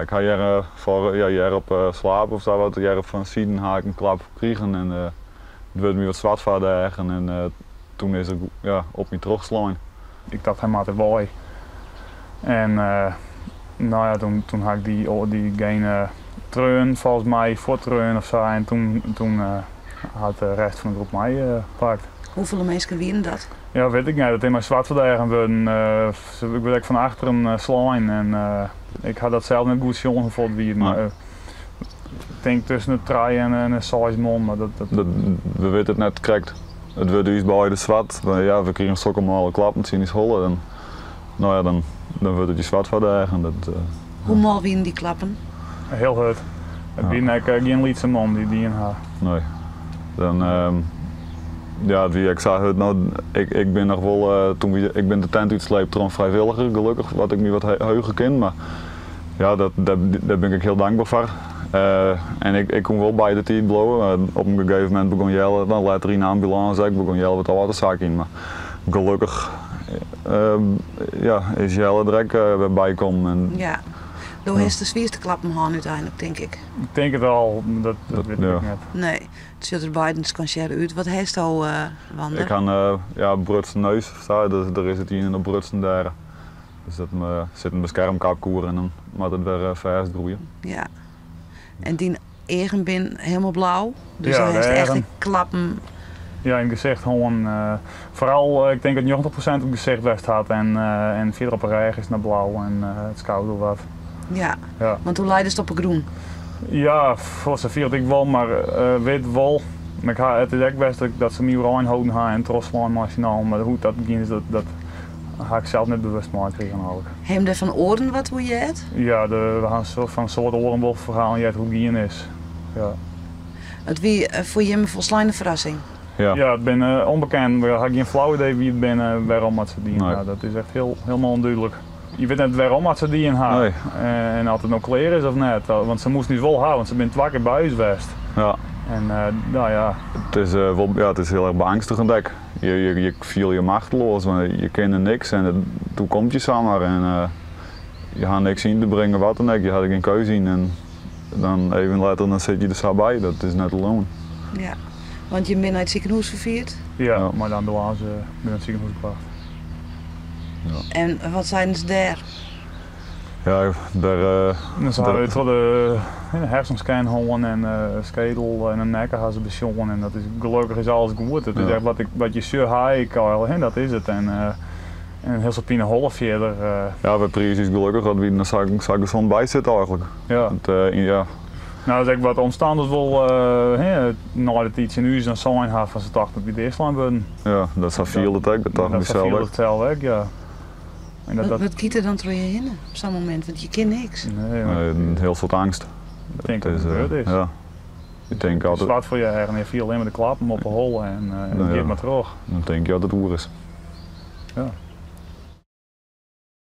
Ik ga hier jaar op slapen of zo, wat jaar van zien ga ik een klap krijgen en het werd me wat zwart van en toen is het op me terugslaan. Ik dacht hij maakte wooi. En nou ja, toen had ik die geen treun, volgens mij voortreun of zo en toen had de rest van de groep mij gepakt. Hoeveel mensen winnen dat? Ja, weet ik niet. Dat in mijn zwart verdedigen worden. Ik werd van achteren slaan en ik had dat zelf net goed jongen gevonden wie het. Maar ik denk tussen een 3 en een 6 man, maar we weten het net correct. Het wordt dus bij de zwart. Ja, we kregen sokken maar alle klappen, zien is hollen. En, nou ja, dan wordt het die zwart verdedigen. Hoe mal winnen die klappen? heel goed. Het ben ik geen liedse man die in haar. Nee. Dan, ik zag het nou, ik ben nog wel, ik ben de tent uitsleept door een vrijwilliger, gelukkig, wat ik me wat heugen ken, maar ja, daar ben ik heel dankbaar voor. En ik kon wel bij de team blowen. Op een gegeven moment begon jellen, dan later in de ambulance, ik begon jellen wat waterzaak in, maar gelukkig is jellen direct weer bijkomen. Ja. Door is de zwaarste klappen gaan uiteindelijk, denk ik. Ik denk het al, dat weet ik net. Nee, het ziet er beide concert uit. Wat heeft je al, Wander? Ik kan Brutse neus, dus er is het hier in de Brutsen daar. Dus dat zit een beschermkapkoer en dan moet het weer vers groeien. Ja. En die eigen bin helemaal blauw, dus Ja, hij heeft echt eigen. een klappen. Ja, in gezicht gewoon. Vooral, ik denk dat 90% op gezicht best had en verder op een regen is naar blauw en het is koud of wat. Ja. Ja. Want toen leidde het op een groen. Ja, voor zover ik wel, maar weet wel. Maar het is echt best dat ze me aanhouden gaan en trotslaan machinaal, maar hoe dat begint is dat ga ik zelf niet bewust maken eigenlijk. Hem er van oren wat hoe je het? Ja, we gaan een soort orenwolf verhaal je hoe die is. Ja. Het wie voor je een volslaande verrassing. Ja, Het ben onbekend, we hebben geen flauw idee wie het ben, waarom het ze die Nee. dat is echt helemaal onduidelijk. Je weet net waarom het ze die in haar Nee. en of het nou clear is of net, want ze moest niet wel houden, want ze bent 2 keer bij huis geweest. ja. En nou ja. Het is heel erg beangstigend. Je viel je machteloos, want je kende niks en toen komt je samen en je had niks in te brengen, wat dan ook. Je had geen keuze in en dan even later dan zit je er zo bij. Dat is net alone. Ja. Want je bent uit het ziekenhuis vervierd. Ja, maar dan door ze ben het ziekenhuis gebracht. En wat zijn ze daar? Ja, Dan ze hadden tot de hersenscan gewoon en schedel en een nek hadden ze besjongen en dat is gelukkig is alles goed. Het is echt wat je zo high dat is het. En heel veel pine hollen verder. ja, we precies gelukkig dat we er gezond bij zitten eigenlijk. Ja. Ja. Nou, dat is wat ontstaan is wel nadat iets in huis dan zijn had van ze dachten dat we de eerste worden. Ja, dat is viel het ook, dat dacht ik zelf ook. Dat viel het ja. En Wat kiet er dan door je heen op zo'n moment? Want je kent niks. Nee, maar Een heel soort angst. ik denk dat het gebeurd is. Ja. Ik denk Het is altijd, zwart voor je her en je viel alleen maar de klappen op een hol en Nou je ja. gaat maar terug. dan denk je dat het oer is. Ja.